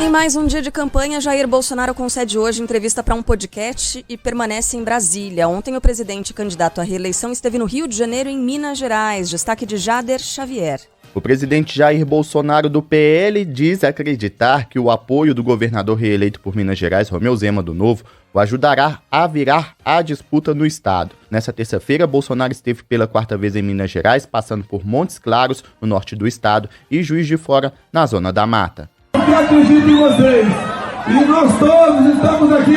Em mais um dia de campanha, Jair Bolsonaro concede hoje entrevista para um podcast e permanece em Brasília. Ontem o presidente candidato à reeleição esteve no Rio de Janeiro e em Minas Gerais. Destaque de Jader Xavier. O presidente Jair Bolsonaro do PL diz acreditar que o apoio do governador reeleito por Minas Gerais, Romeu Zema do Novo, o ajudará a virar a disputa no estado. Nessa terça-feira, Bolsonaro esteve pela quarta vez em Minas Gerais, passando por Montes Claros, no norte do estado, e Juiz de Fora, na Zona da Mata. Porque acredito em vocês, e nós todos estamos aqui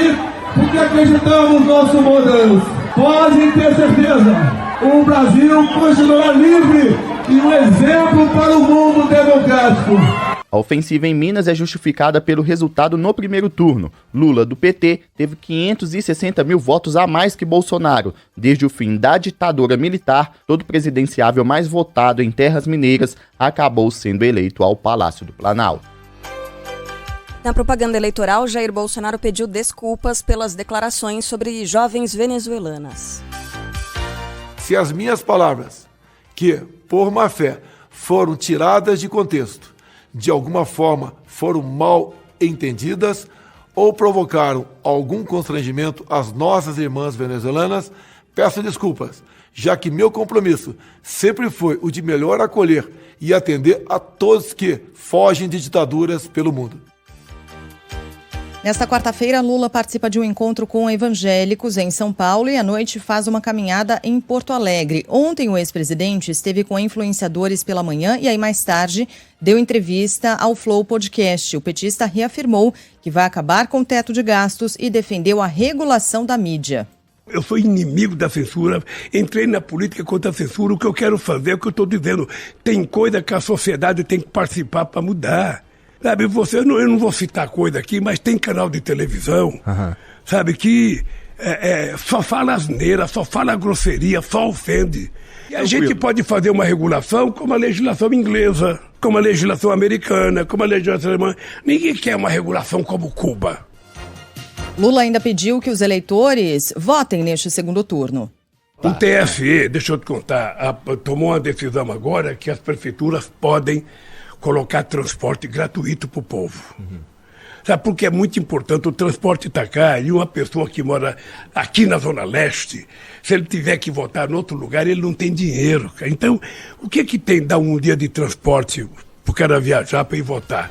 porque acreditamos no nosso modelo. Podem ter certeza, o Brasil continuará livre e um exemplo para o mundo democrático. A ofensiva em Minas é justificada pelo resultado no primeiro turno. Lula, do PT, teve 560 mil votos a mais que Bolsonaro. Desde o fim da ditadura militar, todo presidenciável mais votado em terras mineiras acabou sendo eleito ao Palácio do Planalto. Na propaganda eleitoral, Jair Bolsonaro pediu desculpas pelas declarações sobre jovens venezuelanas. Se as minhas palavras, que, por má fé, foram tiradas de contexto, de alguma forma foram mal entendidas ou provocaram algum constrangimento às nossas irmãs venezuelanas, peço desculpas, já que meu compromisso sempre foi o de melhor acolher e atender a todos que fogem de ditaduras pelo mundo. Nesta quarta-feira, Lula participa de um encontro com evangélicos em São Paulo e à noite faz uma caminhada em Porto Alegre. Ontem, o ex-presidente esteve com influenciadores pela manhã e aí mais tarde deu entrevista ao Flow Podcast. O petista reafirmou que vai acabar com o teto de gastos e defendeu a regulação da mídia. Eu sou inimigo da censura, entrei na política contra a censura. O que eu quero fazer é o que eu estou dizendo. Tem coisa que a sociedade tem que participar para mudar. Sabe, eu não vou citar coisa aqui, mas tem canal de televisão, sabe, que só fala asneira, só fala grosseria, só ofende. E a gente pode fazer uma regulação como a legislação inglesa, como a legislação americana, como a legislação alemã. Ninguém quer uma regulação como Cuba. Lula ainda pediu que os eleitores votem neste segundo turno. O TSE, deixa eu te contar, tomou uma decisão agora que as prefeituras podem colocar transporte gratuito para o povo. Sabe, porque é muito importante, o transporte está cá e uma pessoa que mora aqui na Zona Leste, se ele tiver que votar em outro lugar, ele não tem dinheiro. Cara. Então, o que tem dar um dia de transporte para o cara viajar para ir votar?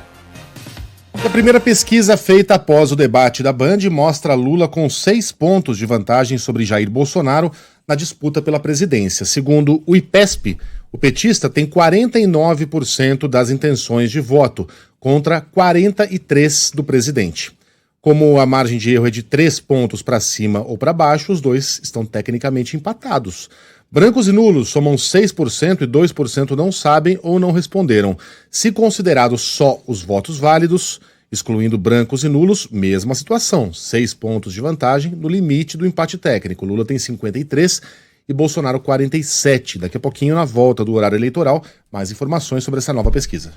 A primeira pesquisa feita após o debate da Band mostra Lula com 6 pontos de vantagem sobre Jair Bolsonaro na disputa pela presidência. Segundo o IPESP, o petista tem 49% das intenções de voto, contra 43% do presidente. Como a margem de erro é de 3 pontos para cima ou para baixo, os dois estão tecnicamente empatados. Brancos e nulos somam 6% e 2% não sabem ou não responderam. Se considerados só os votos válidos, excluindo brancos e nulos, mesma situação, 6 pontos de vantagem no limite do empate técnico. Lula tem 53% e Bolsonaro 47%. Daqui a pouquinho, na volta do horário eleitoral, mais informações sobre essa nova pesquisa.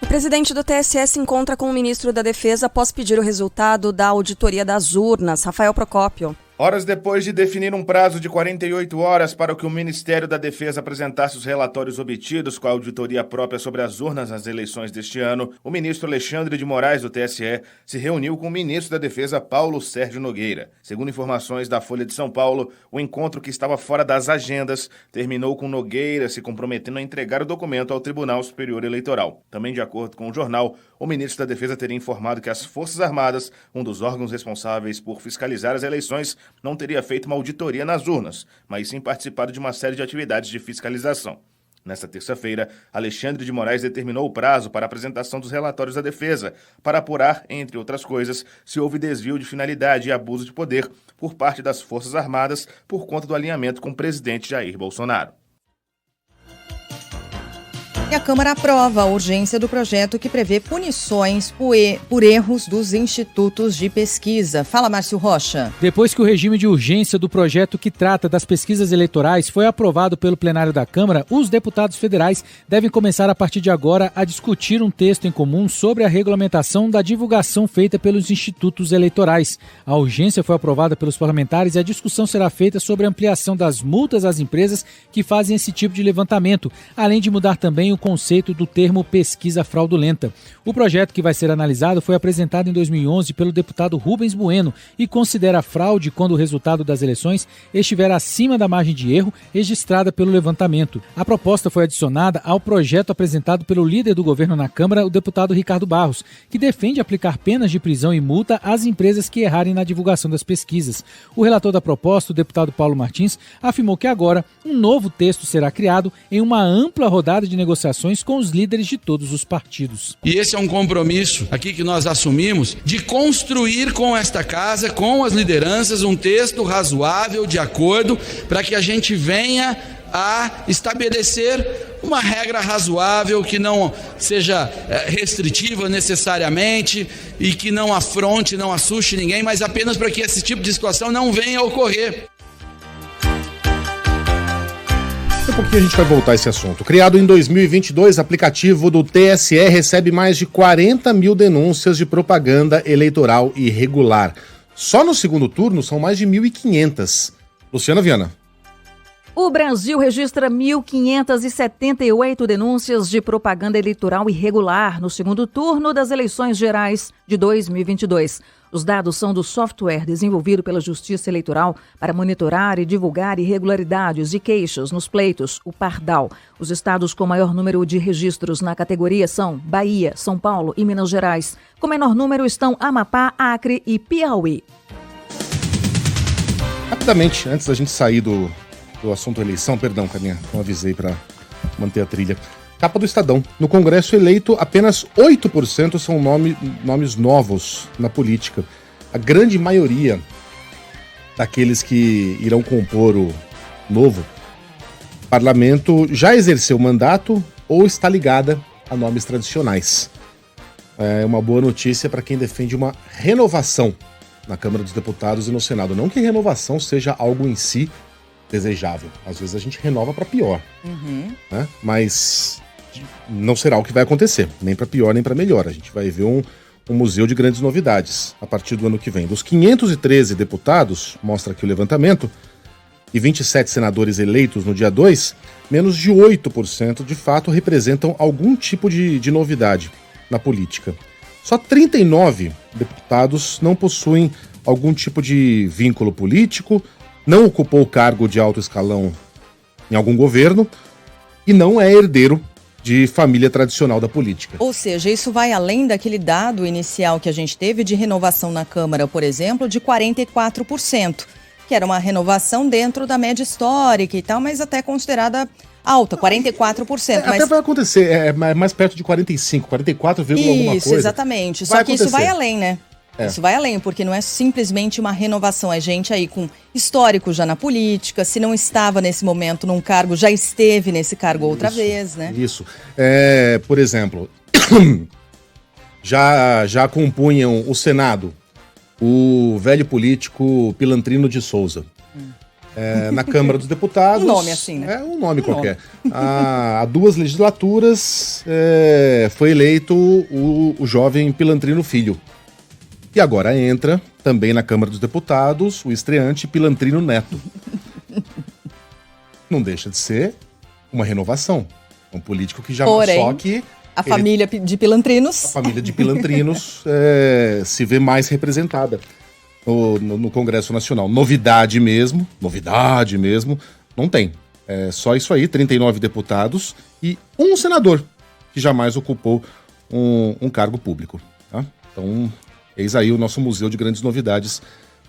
O presidente do TSE se encontra com o ministro da Defesa após pedir o resultado da auditoria das urnas. Rafael Procópio. Horas depois de definir um prazo de 48 horas para que o Ministério da Defesa apresentasse os relatórios obtidos com a auditoria própria sobre as urnas nas eleições deste ano, o ministro Alexandre de Moraes, do TSE, se reuniu com o ministro da Defesa, Paulo Sérgio Nogueira. Segundo informações da Folha de São Paulo, o encontro, que estava fora das agendas, terminou com Nogueira se comprometendo a entregar o documento ao Tribunal Superior Eleitoral. Também, de acordo com o jornal, o ministro da Defesa teria informado que as Forças Armadas, um dos órgãos responsáveis por fiscalizar as eleições, não teria feito uma auditoria nas urnas, mas sim participado de uma série de atividades de fiscalização. Nesta terça-feira, Alexandre de Moraes determinou o prazo para a apresentação dos relatórios da defesa, para apurar, entre outras coisas, se houve desvio de finalidade e abuso de poder por parte das Forças Armadas por conta do alinhamento com o presidente Jair Bolsonaro. E a Câmara aprova a urgência do projeto que prevê punições por erros dos institutos de pesquisa. Fala, Márcio Rocha. Depois que o regime de urgência do projeto que trata das pesquisas eleitorais foi aprovado pelo plenário da Câmara, os deputados federais devem começar a partir de agora a discutir um texto em comum sobre a regulamentação da divulgação feita pelos institutos eleitorais. A urgência foi aprovada pelos parlamentares e a discussão será feita sobre a ampliação das multas às empresas que fazem esse tipo de levantamento, além de mudar também o conceito do termo pesquisa fraudulenta. O projeto que vai ser analisado foi apresentado em 2011 pelo deputado Rubens Bueno e considera fraude quando o resultado das eleições estiver acima da margem de erro registrada pelo levantamento. A proposta foi adicionada ao projeto apresentado pelo líder do governo na Câmara, o deputado Ricardo Barros, que defende aplicar penas de prisão e multa às empresas que errarem na divulgação das pesquisas. O relator da proposta, o deputado Paulo Martins, afirmou que agora um novo texto será criado em uma ampla rodada de negociações com os líderes de todos os partidos. E esse é um compromisso aqui que nós assumimos de construir com esta casa, com as lideranças, um texto razoável de acordo para que a gente venha a estabelecer uma regra razoável que não seja restritiva necessariamente e que não afronte, não assuste ninguém, mas apenas para que esse tipo de situação não venha a ocorrer. Daqui a pouquinho a gente vai voltar a esse assunto. Criado em 2022, aplicativo do TSE recebe mais de 40 mil denúncias de propaganda eleitoral irregular. Só no segundo turno são mais de 1.500. Luciana Viana. O Brasil registra 1.578 denúncias de propaganda eleitoral irregular no segundo turno das eleições gerais de 2022. Os dados são do software desenvolvido pela Justiça Eleitoral para monitorar e divulgar irregularidades e queixas nos pleitos, o Pardal. Os estados com maior número de registros na categoria são Bahia, São Paulo e Minas Gerais. Com menor número estão Amapá, Acre e Piauí. Rapidamente, antes da gente sair do assunto eleição, perdão, Caminha, não avisei para manter a trilha. Capa do Estadão. No Congresso eleito, apenas 8% são nomes novos na política. A grande maioria daqueles que irão compor o novo parlamento já exerceu mandato ou está ligada a nomes tradicionais. É uma boa notícia para quem defende uma renovação na Câmara dos Deputados e no Senado. Não que renovação seja algo em si desejável. Às vezes a gente renova para pior, né? Mas não será o que vai acontecer, nem para pior nem para melhor. A gente vai ver um museu de grandes novidades a partir do ano que vem. Dos 513 deputados, mostra aqui o levantamento, e 27 senadores eleitos no dia 2, menos de 8% de fato representam algum tipo de novidade na política. Só 39 deputados não possuem algum tipo de vínculo político, não ocupou o cargo de alto escalão em algum governo e não é herdeiro de família tradicional da política. Ou seja, isso vai além daquele dado inicial que a gente teve de renovação na Câmara, por exemplo, de 44%, que era uma renovação dentro da média histórica e tal, mas até considerada alta, 44%. Até vai acontecer, é mais perto de 45, 44, alguma coisa. Isso, exatamente. Só que isso vai além, né? Isso vai além, porque não é simplesmente uma renovação, é gente aí com histórico já na política, se não estava nesse momento num cargo, já esteve nesse cargo outra vez, né? Isso. Por exemplo, já compunham o Senado o velho político Pilantrino de Souza. Na Câmara dos Deputados... Um nome assim, né? Um nome qualquer. Há 2 legislaturas foi eleito o jovem Pilantrino Filho. E agora entra, também na Câmara dos Deputados, o estreante Pilantrino Neto. Não deixa de ser uma renovação. Um político que já... Porém, só que a família de Pilantrinos... A família de Pilantrinos se vê mais representada no Congresso Nacional. Novidade mesmo, não tem. É só isso aí, 39 deputados e um senador que jamais ocupou um cargo público. Tá? Então... Eis aí o nosso museu de grandes novidades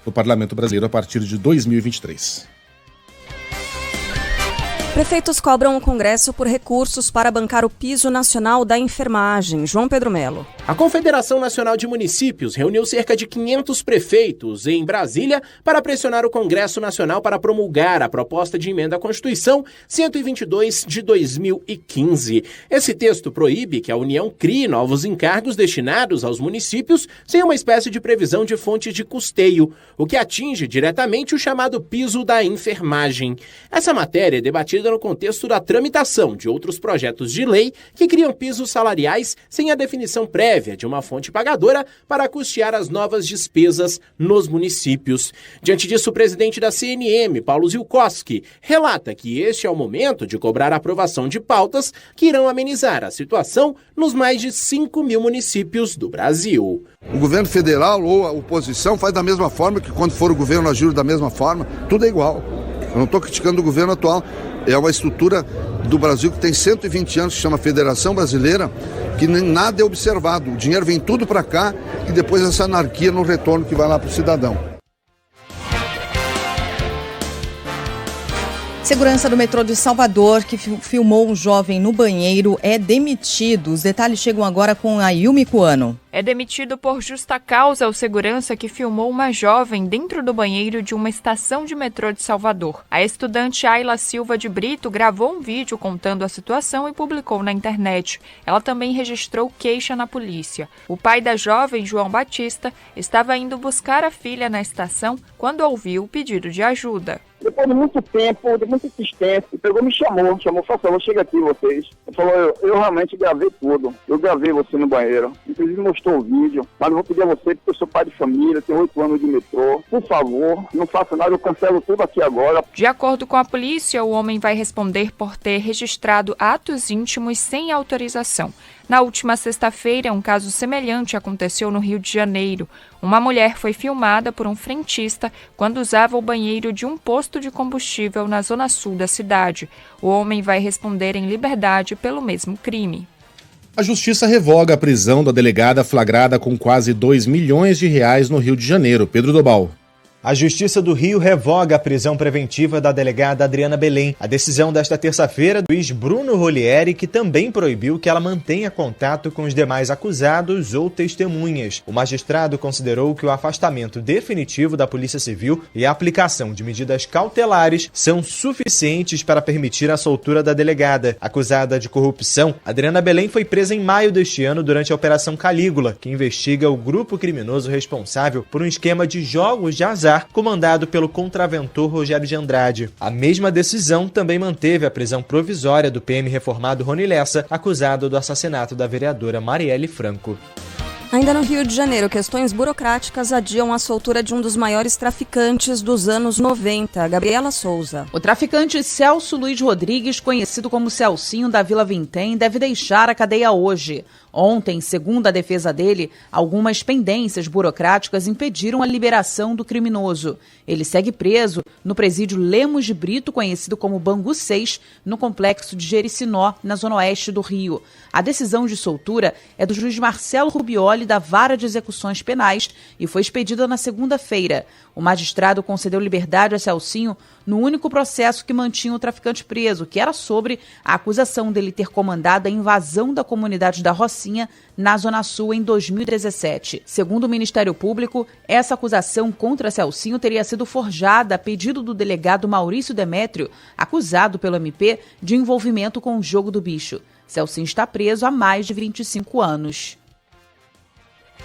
do Parlamento Brasileiro a partir de 2023. Prefeitos cobram o Congresso por recursos para bancar o piso nacional da enfermagem. João Pedro Melo. A Confederação Nacional de Municípios reuniu cerca de 500 prefeitos em Brasília para pressionar o Congresso Nacional para promulgar a proposta de emenda à Constituição 122 de 2015. Esse texto proíbe que a União crie novos encargos destinados aos municípios sem uma espécie de previsão de fonte de custeio, o que atinge diretamente o chamado piso da enfermagem. Essa matéria é debatida surgida no contexto da tramitação de outros projetos de lei que criam pisos salariais sem a definição prévia de uma fonte pagadora para custear as novas despesas nos municípios. Diante disso, o presidente da CNM, Paulo Zilkowski, relata que este é o momento de cobrar a aprovação de pautas que irão amenizar a situação nos mais de 5 mil municípios do Brasil. O governo federal ou a oposição faz da mesma forma que quando for o governo agir da mesma forma, tudo é igual. Eu não estou criticando o governo atual, é uma estrutura do Brasil que tem 120 anos, que chama Federação Brasileira, que nem nada é observado. O dinheiro vem tudo para cá e depois essa anarquia no retorno que vai lá para o cidadão. Segurança do metrô de Salvador, que filmou um jovem no banheiro, é demitido. Os detalhes chegam agora com a Yumi Cuano. É demitido por justa causa o segurança que filmou uma jovem dentro do banheiro de uma estação de metrô de Salvador. A estudante Ayla Silva de Brito gravou um vídeo contando a situação e publicou na internet. Ela também registrou queixa na polícia. O pai da jovem, João Batista, estava indo buscar a filha na estação quando ouviu o pedido de ajuda. Depois de muito tempo, de muita insistência, ele me chamou, por favor, chega aqui vocês. Ele falou, eu realmente gravei tudo, eu gravei você no banheiro, inclusive mostrou o vídeo, mas eu vou pedir a você, porque eu sou pai de família, tenho 8 anos de metrô, por favor, não faça nada, eu cancelo tudo aqui agora. De acordo com a polícia, o homem vai responder por ter registrado atos íntimos sem autorização. Na última sexta-feira, um caso semelhante aconteceu no Rio de Janeiro. Uma mulher foi filmada por um frentista quando usava o banheiro de um posto de combustível na zona sul da cidade. O homem vai responder em liberdade pelo mesmo crime. A Justiça revoga a prisão da delegada flagrada com quase R$2 milhões no Rio de Janeiro. Pedro Dobal. A Justiça do Rio revoga a prisão preventiva da delegada Adriana Belém. A decisão desta terça-feira do juiz Bruno Rolieri, que também proibiu que ela mantenha contato com os demais acusados ou testemunhas. O magistrado considerou que o afastamento definitivo da Polícia Civil e a aplicação de medidas cautelares são suficientes para permitir a soltura da delegada. Acusada de corrupção, Adriana Belém foi presa em maio deste ano durante a Operação Calígula, que investiga o grupo criminoso responsável por um esquema de jogos de azar comandado pelo contraventor Rogério de Andrade. A mesma decisão também manteve a prisão provisória do PM reformado Rony Lessa, acusado do assassinato da vereadora Marielle Franco. Ainda no Rio de Janeiro, questões burocráticas adiam a soltura de um dos maiores traficantes dos anos 90, Gabriela Souza. O traficante Celso Luiz Rodrigues, conhecido como Celcinho da Vila Vintém, deve deixar a cadeia hoje. Ontem, segundo a defesa dele, algumas pendências burocráticas impediram a liberação do criminoso. Ele segue preso no presídio Lemos de Brito, conhecido como Bangu 6, no complexo de Jericinó, na zona oeste do Rio. A decisão de soltura é do juiz Marcelo Rubioli, da Vara de Execuções Penais, e foi expedida na segunda-feira. O magistrado concedeu liberdade a Celcinho no único processo que mantinha o traficante preso, que era sobre a acusação dele ter comandado a invasão da comunidade da Rocinha, na Zona Sul, em 2017. Segundo o Ministério Público, essa acusação contra Celcinho teria sido forjada a pedido do delegado Maurício Demétrio, acusado pelo MP de envolvimento com o jogo do bicho. Celcinho está preso há mais de 25 anos.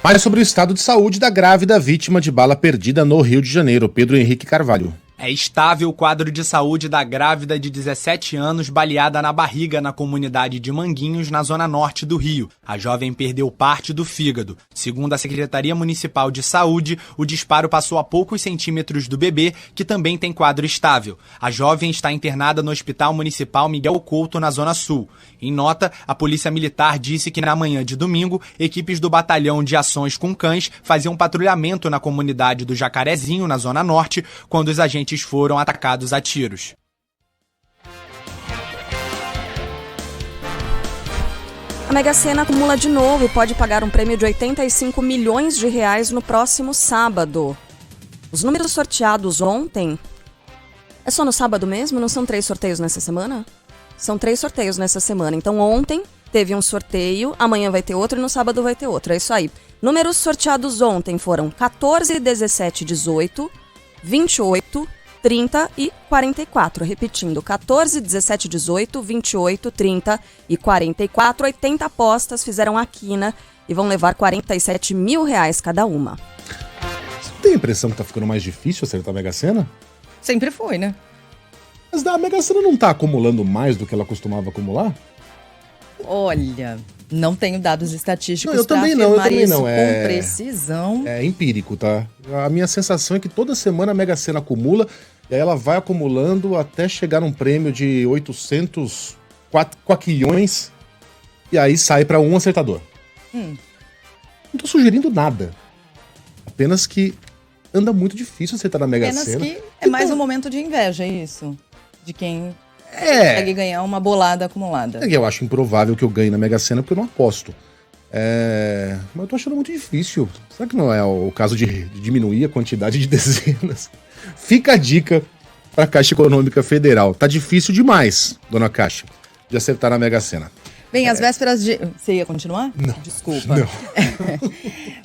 Mais sobre o estado de saúde da grávida vítima de bala perdida no Rio de Janeiro, Pedro Henrique Carvalho. É estável o quadro de saúde da grávida de 17 anos baleada na barriga na comunidade de Manguinhos, na zona norte do Rio. A jovem perdeu parte do fígado. Segundo a Secretaria Municipal de Saúde, o disparo passou a poucos centímetros do bebê, que também tem quadro estável. A jovem está internada no Hospital Municipal Miguel Couto, na zona sul. Em nota, a Polícia Militar disse que na manhã de domingo, equipes do Batalhão de Ações com Cães faziam patrulhamento na comunidade do Jacarezinho, na zona norte, quando os agentes foram atacados a tiros. A Mega Sena acumula de novo e pode pagar um prêmio de R$85 milhões no próximo sábado. Os números sorteados ontem... É só no sábado mesmo? Não são 3 sorteios nessa semana? São 3 sorteios nessa semana. Então ontem teve um sorteio, amanhã vai ter outro e no sábado vai ter outro. É isso aí. Números sorteados ontem foram 14, 17, 18, 28, 30 e 44. Repetindo, 14, 17, 18, 28, 30 e 44. 80 apostas fizeram a quina e vão levar R$47 mil cada uma. Você tem a impressão que tá ficando mais difícil acertar a Mega Sena? Sempre foi, né? Mas a Mega Sena não tá acumulando mais do que ela costumava acumular? Olha, não tenho dados estatísticos Eu também não. com precisão. É empírico, tá? A minha sensação é que toda semana a Mega Sena acumula, e aí ela vai acumulando até chegar num prêmio de 800 quaquilhões, e aí sai pra um acertador. Não tô sugerindo nada. Apenas que anda muito difícil acertar na Mega Sena. Apenas que é mais um momento de inveja, é isso? De quem consegue ganhar uma bolada acumulada. Eu acho improvável que eu ganhe na Mega Sena porque eu não aposto. Mas eu tô achando muito difícil. Será que não é o caso de diminuir a quantidade de dezenas? Fica a dica pra Caixa Econômica Federal. Tá difícil demais, dona Caixa, de acertar na Mega Sena. Bem, às vésperas de... Você ia continuar? Não. Desculpa. Não.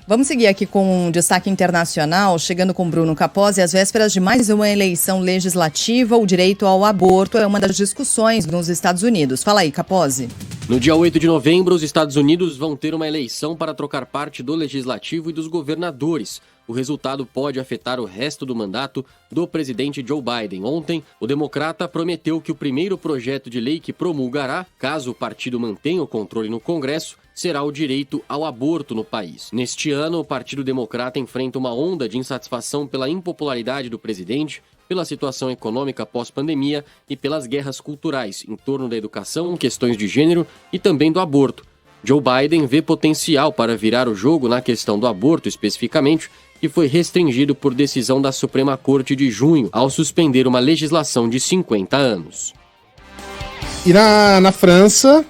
Vamos seguir aqui com um destaque internacional, chegando com Bruno Capozzi. Às vésperas de mais uma eleição legislativa, o direito ao aborto é uma das discussões nos Estados Unidos. Fala aí, Capozzi. No dia 8 de novembro, os Estados Unidos vão ter uma eleição para trocar parte do legislativo e dos governadores. O resultado pode afetar o resto do mandato do presidente Joe Biden. Ontem, o democrata prometeu que o primeiro projeto de lei que promulgará, caso o partido mantenha o controle no Congresso, será o direito ao aborto no país. Neste ano, o Partido Democrata enfrenta uma onda de insatisfação pela impopularidade do presidente, pela situação econômica pós-pandemia e pelas guerras culturais em torno da educação, questões de gênero e também do aborto. Joe Biden vê potencial para virar o jogo na questão do aborto especificamente, que foi restringido por decisão da Suprema Corte de junho, ao suspender uma legislação de 50 anos. E na França,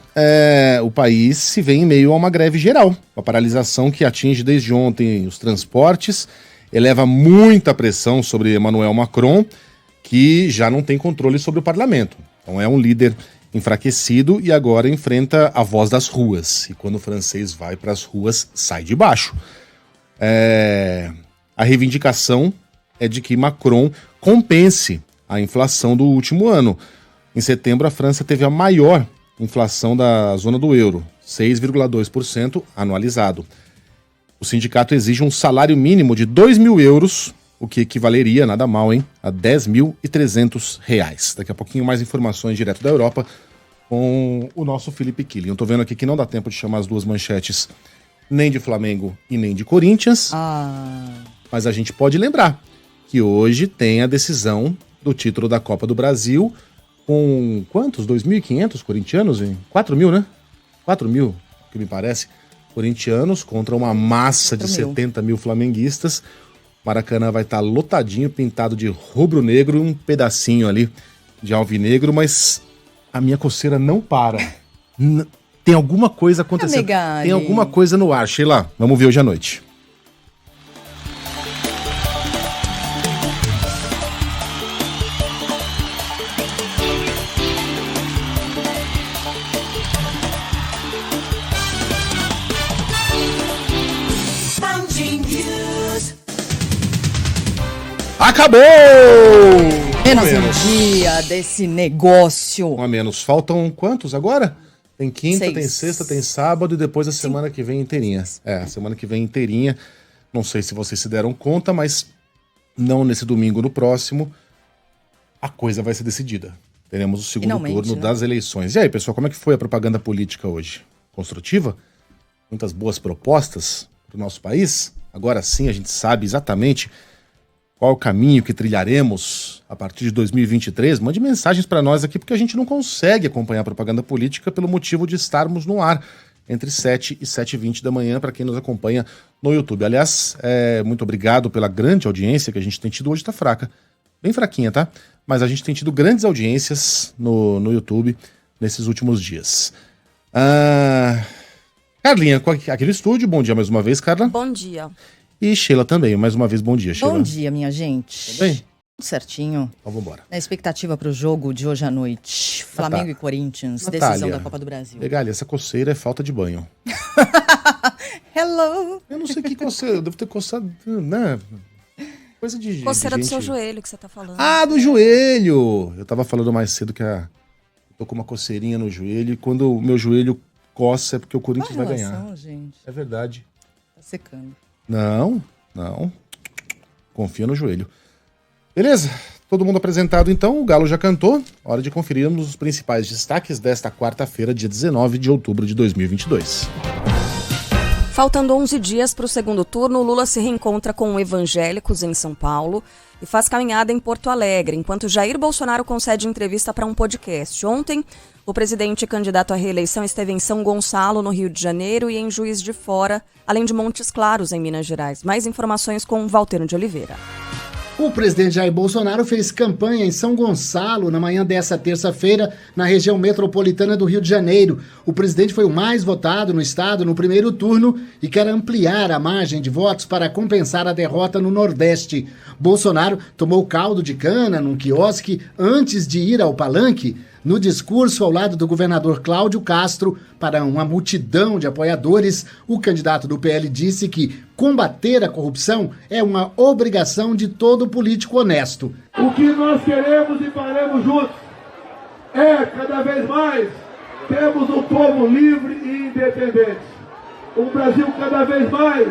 o país se vê em meio a uma greve geral, uma paralisação que atinge desde ontem os transportes, eleva muita pressão sobre Emmanuel Macron, que já não tem controle sobre o parlamento. Então é um líder enfraquecido e agora enfrenta a voz das ruas. E quando o francês vai para as ruas, sai de baixo. A reivindicação é de que Macron compense a inflação do último ano. Em setembro, a França teve a maior inflação da zona do euro, 6,2% anualizado. O sindicato exige um salário mínimo de 2.000 euros, o que equivaleria, nada mal, hein, a R$10.300. Daqui a pouquinho mais informações direto da Europa com o nosso Felipe Killing. Eu tô vendo aqui que não dá tempo de chamar as duas manchetes, nem de Flamengo e nem de Corinthians. Mas a gente pode lembrar que hoje tem a decisão do título da Copa do Brasil com quantos? 2.500 corintianos? 4.000, né? 4.000, que me parece, corintianos contra uma massa de 70 mil flamenguistas. Maracanã vai estar lotadinho, pintado de rubro-negro e um pedacinho ali de alvinegro, mas a minha coceira não para. Tem alguma coisa acontecendo. Tem alguma coisa no ar. Sheila, vamos ver hoje à noite. Acabou! Menos um dia desse negócio. Um a menos. Faltam quantos agora? Tem quinta, 6. Tem sexta, tem sábado e depois a semana que vem inteirinha. A semana que vem inteirinha. Não sei se vocês se deram conta, mas não nesse domingo, no próximo, a coisa vai ser decidida. Teremos o segundo turno das eleições. E aí, pessoal, como é que foi a propaganda política hoje? Construtiva? Muitas boas propostas para o nosso país? Agora sim a gente sabe exatamente qual é o caminho que trilharemos a partir de 2023? Mande mensagens para nós aqui, porque a gente não consegue acompanhar a propaganda política pelo motivo de estarmos no ar entre 7 e 7h20 da manhã, para quem nos acompanha no YouTube. Aliás, muito obrigado pela grande audiência que a gente tem tido. Hoje tá fraca, bem fraquinha, tá? Mas a gente tem tido grandes audiências no YouTube nesses últimos dias. Carlinha, aqui no estúdio, bom dia mais uma vez, Carla. Bom dia. E Sheila também, mais uma vez, bom dia, Sheila. Bom dia, minha gente. Tudo bem? Tudo certinho. Então vambora. Na expectativa pro jogo de hoje à noite. Flamengo e Corinthians, Natália, decisão da Copa do Brasil. Legal, essa coceira é falta de banho. Hello! Eu não sei que coceira, eu devo ter coçado, né? Coisa de Coceira de do seu gente. joelho que você tá falando. Ah, do joelho! Eu tava falando mais cedo que eu tô com uma coceirinha no joelho e quando o meu joelho coça é porque o Corinthians vai ganhar. Gente. É verdade. Tá secando. Não. Confia no joelho. Beleza? Todo mundo apresentado então, o Galo já cantou. Hora de conferirmos os principais destaques desta quarta-feira, dia 19 de outubro de 2022. Faltando 11 dias para o segundo turno, Lula se reencontra com evangélicos em São Paulo e faz caminhada em Porto Alegre, enquanto Jair Bolsonaro concede entrevista para um podcast. Ontem, o presidente candidato à reeleição esteve em São Gonçalo, no Rio de Janeiro, e em Juiz de Fora, além de Montes Claros, em Minas Gerais. Mais informações com Valteiro de Oliveira. O presidente Jair Bolsonaro fez campanha em São Gonçalo na manhã desta terça-feira, na região metropolitana do Rio de Janeiro. O presidente foi o mais votado no estado no primeiro turno e quer ampliar a margem de votos para compensar a derrota no Nordeste. Bolsonaro tomou caldo de cana num quiosque antes de ir ao palanque. No discurso ao lado do governador Cláudio Castro, para uma multidão de apoiadores, o candidato do PL disse que combater a corrupção é uma obrigação de todo político honesto. O que nós queremos e faremos juntos é, cada vez mais, termos um povo livre e independente. Um Brasil cada vez mais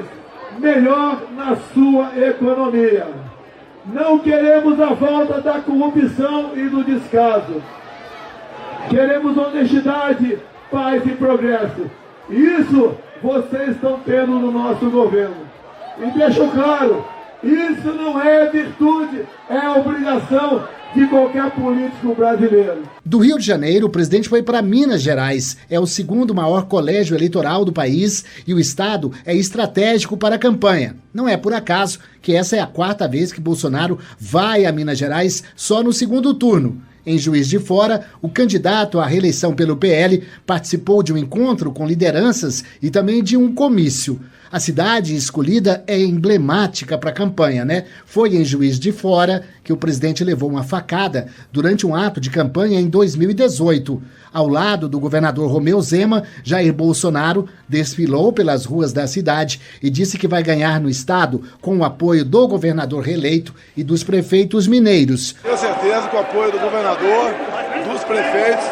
melhor na sua economia. Não queremos a volta da corrupção e do descaso. Queremos honestidade, paz e progresso. Isso vocês estão tendo no nosso governo. E deixo claro, isso não é virtude, é obrigação de qualquer político brasileiro. Do Rio de Janeiro, o presidente foi para Minas Gerais. É o segundo maior colégio eleitoral do país e o estado é estratégico para a campanha. Não é por acaso que essa é a quarta vez que Bolsonaro vai a Minas Gerais só no segundo turno. Em Juiz de Fora, o candidato à reeleição pelo PL participou de um encontro com lideranças e também de um comício. A cidade escolhida é emblemática para a campanha, né? Foi em Juiz de Fora que o presidente levou uma facada durante um ato de campanha em 2018. Ao lado do governador Romeu Zema, Jair Bolsonaro desfilou pelas ruas da cidade e disse que vai ganhar no estado com o apoio do governador reeleito e dos prefeitos mineiros. Tenho certeza que o apoio do governador, dos prefeitos,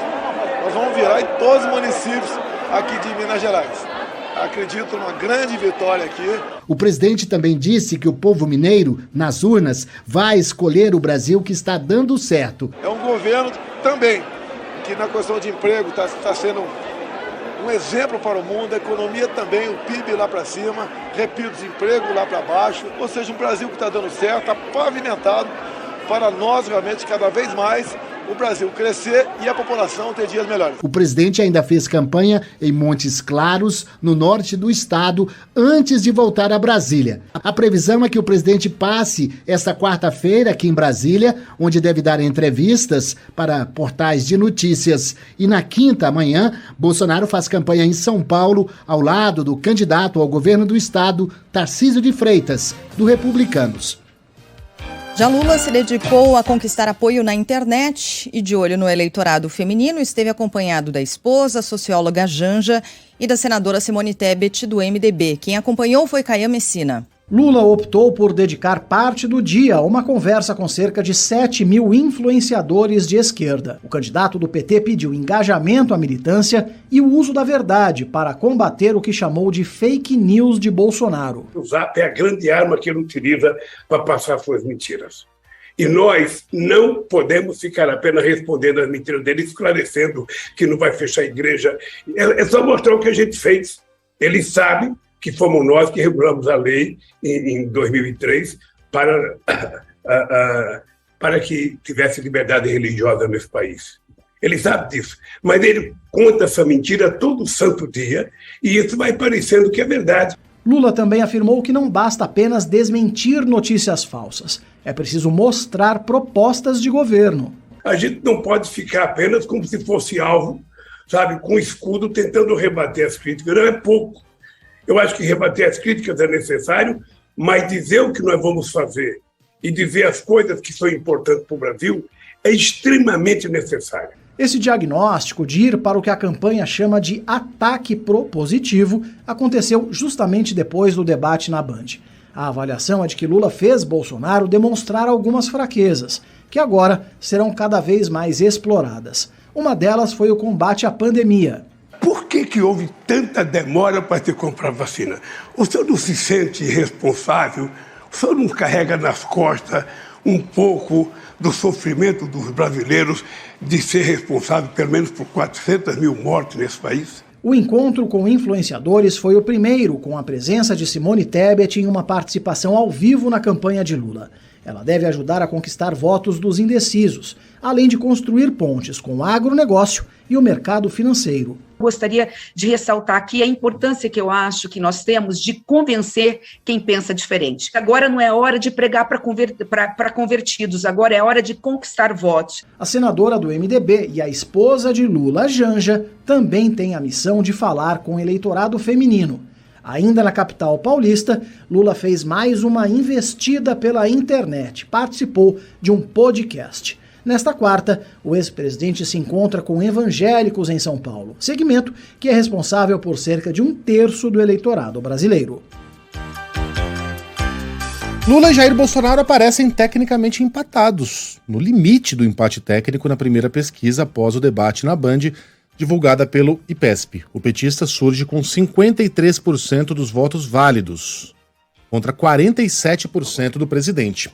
nós vamos virar em todos os municípios aqui de Minas Gerais. Acredito numa grande vitória aqui. O presidente também disse que o povo mineiro, nas urnas, vai escolher o Brasil que está dando certo. É um governo também que na questão de emprego está sendo um exemplo para o mundo, a economia também, o PIB lá para cima, repito, desemprego lá para baixo, ou seja, um Brasil que está dando certo, está pavimentado para nós realmente cada vez mais o Brasil crescer e a população ter dias melhores. O presidente ainda fez campanha em Montes Claros, no norte do estado, antes de voltar a Brasília. A previsão é que o presidente passe esta quarta-feira aqui em Brasília, onde deve dar entrevistas para portais de notícias. E na quinta, amanhã, Bolsonaro faz campanha em São Paulo, ao lado do candidato ao governo do estado, Tarcísio de Freitas, do Republicanos. Já Lula se dedicou a conquistar apoio na internet e, de olho no eleitorado feminino, esteve acompanhado da esposa, a socióloga Janja, e da senadora Simone Tebet, do MDB. Quem acompanhou foi Caian Messina. Lula optou por dedicar parte do dia a uma conversa com cerca de 7 mil influenciadores de esquerda. O candidato do PT pediu engajamento à militância e o uso da verdade para combater o que chamou de fake news de Bolsonaro. O Zap é a grande arma que ele utiliza para passar suas mentiras. E nós não podemos ficar apenas respondendo às mentiras dele, esclarecendo que não vai fechar a igreja. É só mostrar o que a gente fez. Ele sabe que fomos nós que regulamos a lei em 2003 para que tivesse liberdade religiosa nesse país. Ele sabe disso, mas ele conta essa mentira todo santo dia e isso vai parecendo que é verdade. Lula também afirmou que não basta apenas desmentir notícias falsas, é preciso mostrar propostas de governo. A gente não pode ficar apenas como se fosse alvo, sabe, com escudo tentando rebater as críticas, não é pouco. Eu acho que rebater as críticas é necessário, mas dizer o que nós vamos fazer e dizer as coisas que são importantes para o Brasil é extremamente necessário. Esse diagnóstico de ir para o que a campanha chama de ataque propositivo aconteceu justamente depois do debate na Band. A avaliação é de que Lula fez Bolsonaro demonstrar algumas fraquezas, que agora serão cada vez mais exploradas. Uma delas foi o combate à pandemia. Por que houve tanta demora para se comprar vacina? O senhor não se sente irresponsável? O senhor não carrega nas costas um pouco do sofrimento dos brasileiros de ser responsável pelo menos por 400 mil mortes nesse país? O encontro com influenciadores foi o primeiro, com a presença de Simone Tebet em uma participação ao vivo na campanha de Lula. Ela deve ajudar a conquistar votos dos indecisos, além de construir pontes com o agronegócio e o mercado financeiro. Gostaria de ressaltar aqui a importância que eu acho que nós temos de convencer quem pensa diferente. Agora não é hora de pregar para convertidos, agora é hora de conquistar votos. A senadora do MDB e a esposa de Lula, Janja, também têm a missão de falar com o eleitorado feminino. Ainda na capital paulista, Lula fez mais uma investida pela internet, participou de um podcast. Nesta quarta, o ex-presidente se encontra com evangélicos em São Paulo, segmento que é responsável por cerca de 1/3 do eleitorado brasileiro. Lula e Jair Bolsonaro aparecem tecnicamente empatados, no limite do empate técnico na primeira pesquisa após o debate na Band, divulgada pelo IPESP. O petista surge com 53% dos votos válidos, contra 47% do presidente.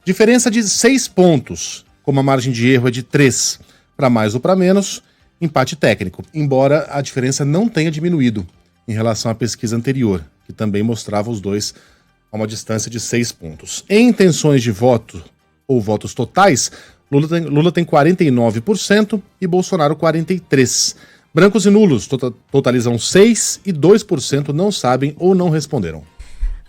Diferença de 6 pontos. Como a margem de erro é de 3, para mais ou para menos, empate técnico, embora a diferença não tenha diminuído em relação à pesquisa anterior, que também mostrava os dois a uma distância de 6 pontos. Em intenções de voto ou votos totais, Lula tem 49% e Bolsonaro 43%. Brancos e nulos totalizam 6% e 2% não sabem ou não responderam.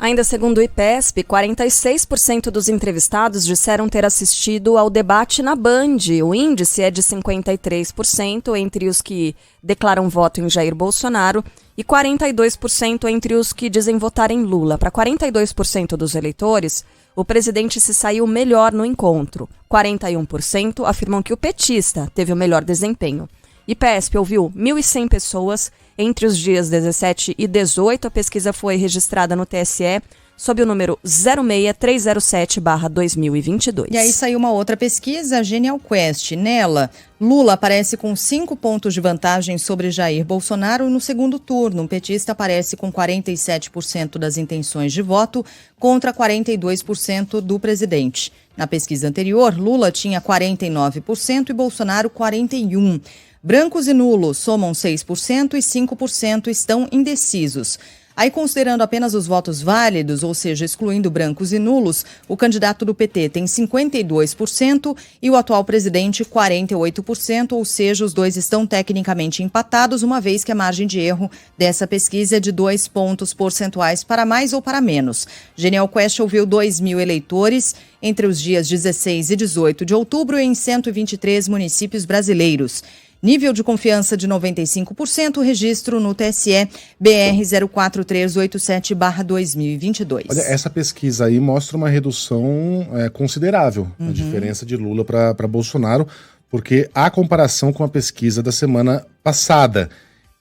Ainda segundo o IPESP, 46% dos entrevistados disseram ter assistido ao debate na Band. O índice é de 53% entre os que declaram voto em Jair Bolsonaro e 42% entre os que dizem votar em Lula. Para 42% dos eleitores, o presidente se saiu melhor no encontro. 41% afirmam que o petista teve o melhor desempenho. IPESP ouviu 1.100 pessoas entre os dias 17 e 18. A pesquisa foi registrada no TSE sob o número 06307/2022. E aí saiu uma outra pesquisa, a Genial Quest. Nela, Lula aparece com 5 pontos de vantagem sobre Jair Bolsonaro no segundo turno. O petista aparece com 47% das intenções de voto contra 42% do presidente. Na pesquisa anterior, Lula tinha 49% e Bolsonaro 41%. Brancos e nulos somam 6% e 5% estão indecisos. Aí, considerando apenas os votos válidos, ou seja, excluindo brancos e nulos, o candidato do PT tem 52% e o atual presidente 48%, ou seja, os dois estão tecnicamente empatados, uma vez que a margem de erro dessa pesquisa é de 2 pontos percentuais para mais ou para menos. Genial Quest ouviu 2.000 eleitores entre os dias 16 e 18 de outubro em 123 municípios brasileiros. Nível de confiança de 95%, registro no TSE BR 04387/2022. Olha, essa pesquisa aí mostra uma redução considerável na diferença de Lula para Bolsonaro, porque há comparação com a pesquisa da semana passada,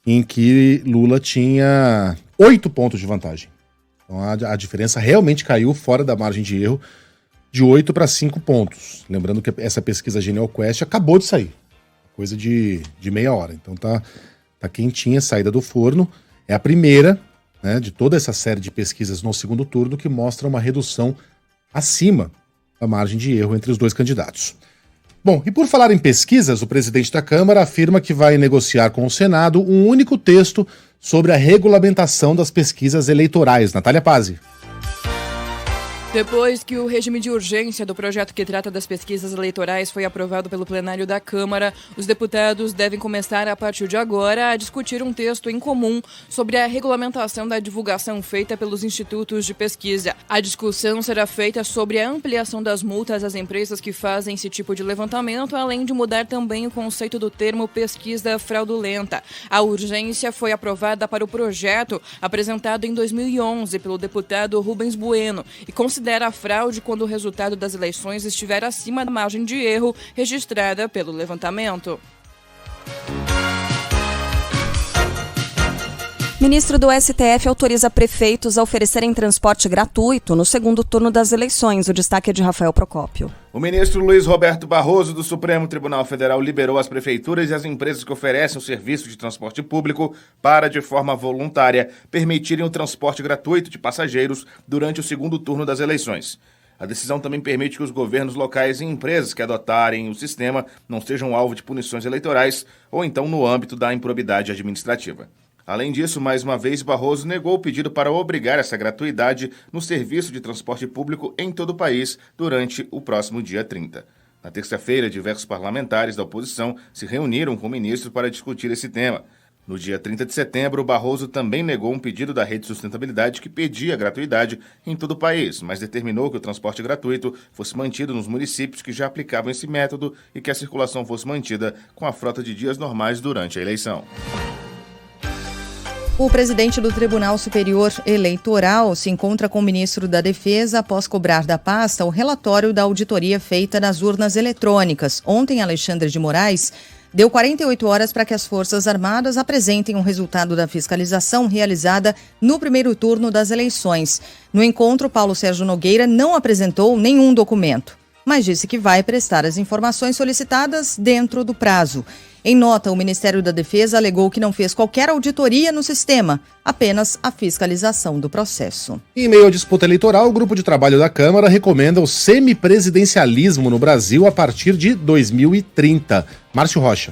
em que Lula tinha 8 pontos de vantagem. Então a diferença realmente caiu fora da margem de erro de 8 para 5 pontos. Lembrando que essa pesquisa Genial Quest acabou de sair. Coisa de meia hora. Então tá quentinha, saída do forno. É a primeira, né, de toda essa série de pesquisas no segundo turno que mostra uma redução acima da margem de erro entre os dois candidatos. Bom, e por falar em pesquisas, o presidente da Câmara afirma que vai negociar com o Senado um único texto sobre a regulamentação das pesquisas eleitorais. Natália Pazzi. Depois que o regime de urgência do projeto que trata das pesquisas eleitorais foi aprovado pelo plenário da Câmara, os deputados devem começar, a partir de agora, a discutir um texto em comum sobre a regulamentação da divulgação feita pelos institutos de pesquisa. A discussão será feita sobre a ampliação das multas às empresas que fazem esse tipo de levantamento, além de mudar também o conceito do termo pesquisa fraudulenta. A urgência foi aprovada para o projeto apresentado em 2011 pelo deputado Rubens Bueno e considera a fraude quando o resultado das eleições estiver acima da margem de erro registrada pelo levantamento. Ministro do STF autoriza prefeitos a oferecerem transporte gratuito no segundo turno das eleições. O destaque é de Rafael Procópio. O ministro Luiz Roberto Barroso, do Supremo Tribunal Federal, liberou as prefeituras e as empresas que oferecem o serviço de transporte público para, de forma voluntária, permitirem o transporte gratuito de passageiros durante o segundo turno das eleições. A decisão também permite que os governos locais e empresas que adotarem o sistema não sejam alvo de punições eleitorais ou então no âmbito da improbidade administrativa. Além disso, mais uma vez, Barroso negou o pedido para obrigar essa gratuidade no serviço de transporte público em todo o país durante o próximo dia 30. Na terça-feira, diversos parlamentares da oposição se reuniram com o ministro para discutir esse tema. No dia 30 de setembro, Barroso também negou um pedido da Rede Sustentabilidade que pedia gratuidade em todo o país, mas determinou que o transporte gratuito fosse mantido nos municípios que já aplicavam esse método e que a circulação fosse mantida com a frota de dias normais durante a eleição. O presidente do Tribunal Superior Eleitoral se encontra com o ministro da Defesa após cobrar da pasta o relatório da auditoria feita nas urnas eletrônicas. Ontem, Alexandre de Moraes deu 48 horas para que as Forças Armadas apresentem um resultado da fiscalização realizada no primeiro turno das eleições. No encontro, Paulo Sérgio Nogueira não apresentou nenhum documento, mas disse que vai prestar as informações solicitadas dentro do prazo. Em nota, o Ministério da Defesa alegou que não fez qualquer auditoria no sistema, apenas a fiscalização do processo. Em meio à disputa eleitoral, o grupo de trabalho da Câmara recomenda o semipresidencialismo no Brasil a partir de 2030. Márcio Rocha.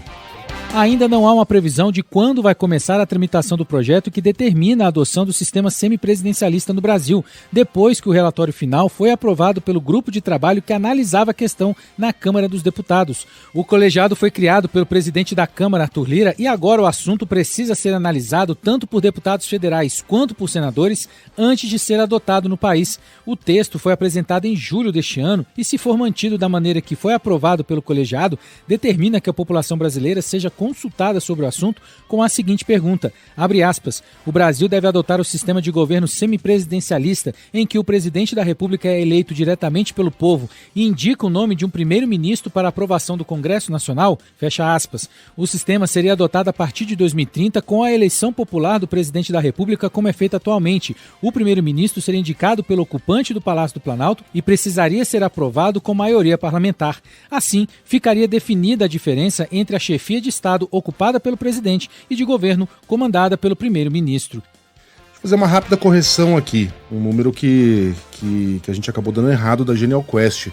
Ainda não há uma previsão de quando vai começar a tramitação do projeto que determina a adoção do sistema semipresidencialista no Brasil, depois que o relatório final foi aprovado pelo grupo de trabalho que analisava a questão na Câmara dos Deputados. O colegiado foi criado pelo presidente da Câmara, Arthur Lira, e agora o assunto precisa ser analisado tanto por deputados federais quanto por senadores antes de ser adotado no país. O texto foi apresentado em julho deste ano e, se for mantido da maneira que foi aprovado pelo colegiado, determina que a população brasileira seja consultada sobre o assunto com a seguinte pergunta, abre aspas, o Brasil deve adotar o sistema de governo semipresidencialista em que o presidente da República é eleito diretamente pelo povo e indica o nome de um primeiro-ministro para aprovação do Congresso Nacional, fecha aspas. O sistema seria adotado a partir de 2030 com a eleição popular do presidente da República como é feito atualmente. O primeiro-ministro seria indicado pelo ocupante do Palácio do Planalto e precisaria ser aprovado com maioria parlamentar. Assim, ficaria definida a diferença entre a chefia de Estado ocupada pelo presidente e de governo comandada pelo primeiro-ministro. Vou fazer uma rápida correção aqui, um número que a gente acabou dando errado da Genial Quest.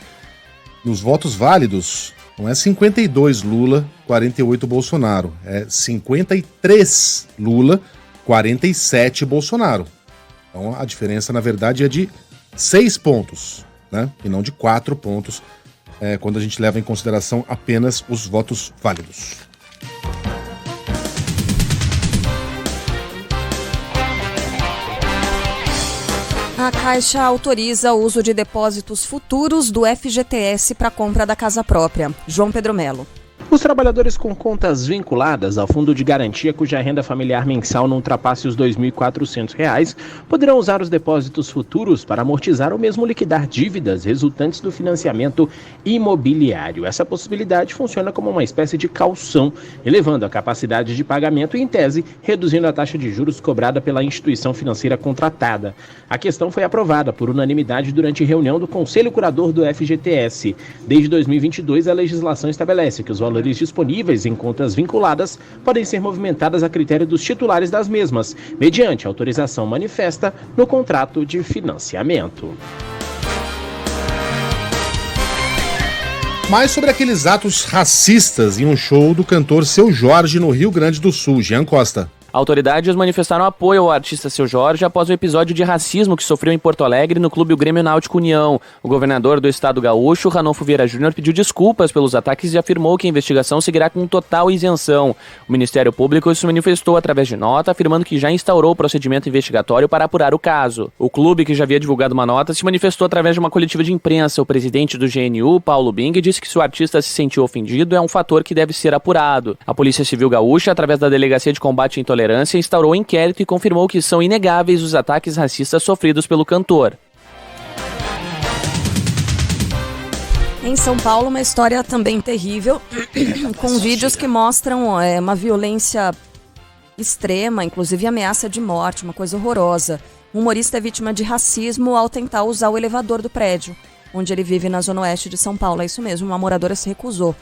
Nos votos válidos, não é 52 Lula, 48 Bolsonaro, é 53 Lula, 47 Bolsonaro. Então a diferença, na verdade, é de 6 pontos, né? E não de 4 pontos, quando a gente leva em consideração apenas os votos válidos. A Caixa autoriza o uso de depósitos futuros do FGTS para a compra da casa própria. João Pedro Melo. Os trabalhadores com contas vinculadas ao Fundo de Garantia cuja renda familiar mensal não ultrapasse os R$ 2.400 poderão usar os depósitos futuros para amortizar ou mesmo liquidar dívidas resultantes do financiamento imobiliário. Essa possibilidade funciona como uma espécie de caução, elevando a capacidade de pagamento e, em tese, reduzindo a taxa de juros cobrada pela instituição financeira contratada. A questão foi aprovada por unanimidade durante reunião do Conselho Curador do FGTS. Desde 2022, a legislação estabelece que os valores disponíveis em contas vinculadas podem ser movimentadas a critério dos titulares das mesmas, mediante autorização manifesta no contrato de financiamento. Mais sobre aqueles atos racistas em um show do cantor Seu Jorge no Rio Grande do Sul. Jean Costa. Autoridades manifestaram apoio ao artista Seu Jorge após o episódio de racismo que sofreu em Porto Alegre no clube Grêmio Náutico União. O governador do estado gaúcho, Ranolfo Vieira Júnior, pediu desculpas pelos ataques e afirmou que a investigação seguirá com total isenção. O Ministério Público se manifestou através de nota, afirmando que já instaurou o procedimento investigatório para apurar o caso. O clube, que já havia divulgado uma nota, se manifestou através de uma coletiva de imprensa. O presidente do GNU, Paulo Bing, disse que se o artista se sentiu ofendido é um fator que deve ser apurado. A Polícia Civil Gaúcha, através da Delegacia de Combate à Intolerância, instaurou um inquérito e confirmou que são inegáveis os ataques racistas sofridos pelo cantor. Em São Paulo, uma história também terrível, com vídeos que mostram uma violência extrema, inclusive ameaça de morte, uma coisa horrorosa. Um humorista é vítima de racismo ao tentar usar o elevador do prédio, onde ele vive na zona oeste de São Paulo. É isso mesmo, uma moradora se recusou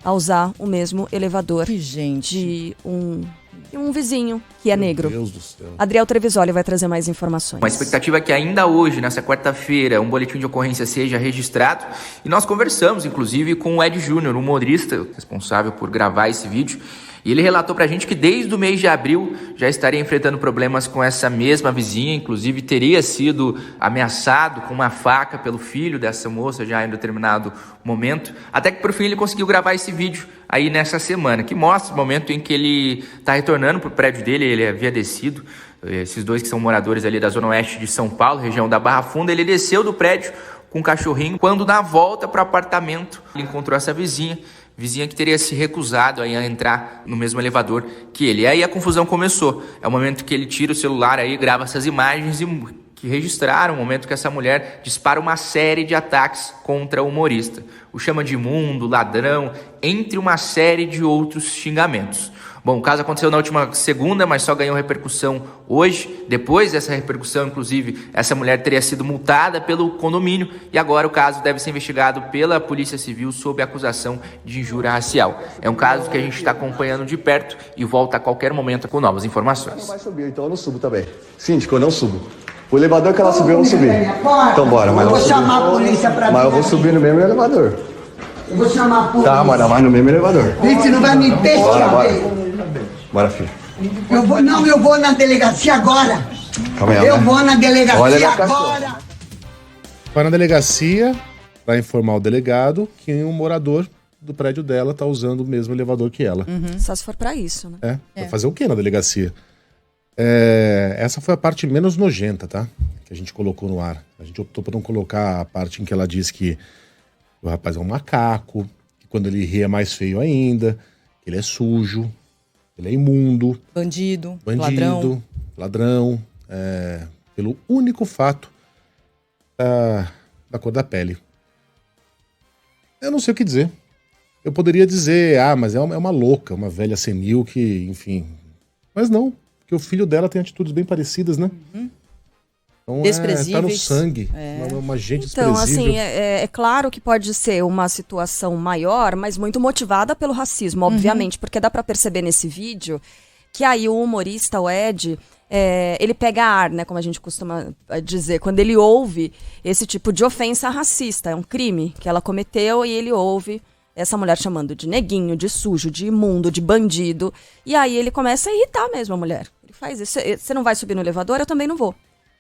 a usar o mesmo elevador de um e um vizinho que é negro. Meu Deus do céu. Adriel Trevisoli vai trazer mais informações. A expectativa é que ainda hoje, nessa quarta-feira, um boletim de ocorrência seja registrado. E nós conversamos, inclusive, com o Ed Júnior, humorista responsável por gravar esse vídeo. E ele relatou pra gente que desde o mês de abril já estaria enfrentando problemas com essa mesma vizinha, inclusive teria sido ameaçado com uma faca pelo filho dessa moça já em determinado momento, até que por fim ele conseguiu gravar esse vídeo aí nessa semana, que mostra o momento em que ele tá retornando pro prédio dele, ele havia descido, esses dois que são moradores ali da zona oeste de São Paulo, região da Barra Funda, ele desceu do prédio com um cachorrinho, quando na volta pro apartamento ele encontrou essa vizinha que teria se recusado aí a entrar no mesmo elevador que ele. E aí a confusão começou. É o momento que ele tira o celular aí, grava essas imagens que registraram o momento que essa mulher dispara uma série de ataques contra o humorista. O chama de imundo, ladrão, entre uma série de outros xingamentos. Bom, o caso aconteceu na última segunda, mas só ganhou repercussão hoje. Depois dessa repercussão, inclusive, essa mulher teria sido multada pelo condomínio e agora o caso deve ser investigado pela Polícia Civil sob acusação de injúria racial. É um caso que a gente está acompanhando de perto e volta a qualquer momento com novas informações. Não vai subir, então eu não subo também. Síndico, eu não subo. O elevador que ela subiu, eu vou subir. Então bora, mas eu vou chamar a polícia pra mim. Mas eu vou subir no mesmo elevador. Eu vou chamar a polícia. Tá, mas no mesmo elevador. Você não vai me perceber. Bora, filho. Eu vou na delegacia agora. Calma aí, eu vou na delegacia agora. Vai na delegacia para informar o delegado que um morador do prédio dela tá usando o mesmo elevador que ela. Só se for pra isso, né? Vai fazer o quê na delegacia? Essa foi a parte menos nojenta, tá? Que a gente colocou no ar. A gente optou por não colocar a parte em que ela diz que o rapaz é um macaco, que quando ele ri é mais feio ainda, que ele é sujo, ele é imundo. Bandido, ladrão. Pelo único fato da cor da pele. Eu não sei o que dizer. Eu poderia dizer, mas é uma louca, uma velha senil que, enfim... Mas não, porque o filho dela tem atitudes bem parecidas, né? Então tá no sangue, uma gente então, desprezível. assim, é claro que pode ser uma situação maior, mas muito motivada pelo racismo, obviamente, porque dá pra perceber nesse vídeo que aí o humorista, o Ed, ele pega ar, né, como a gente costuma dizer, quando ele ouve esse tipo de ofensa racista, é um crime que ela cometeu e ele ouve essa mulher chamando de neguinho, de sujo, de imundo, de bandido, e aí ele começa a irritar mesmo a mulher. Ele faz isso, você não vai subir no elevador, eu também não vou.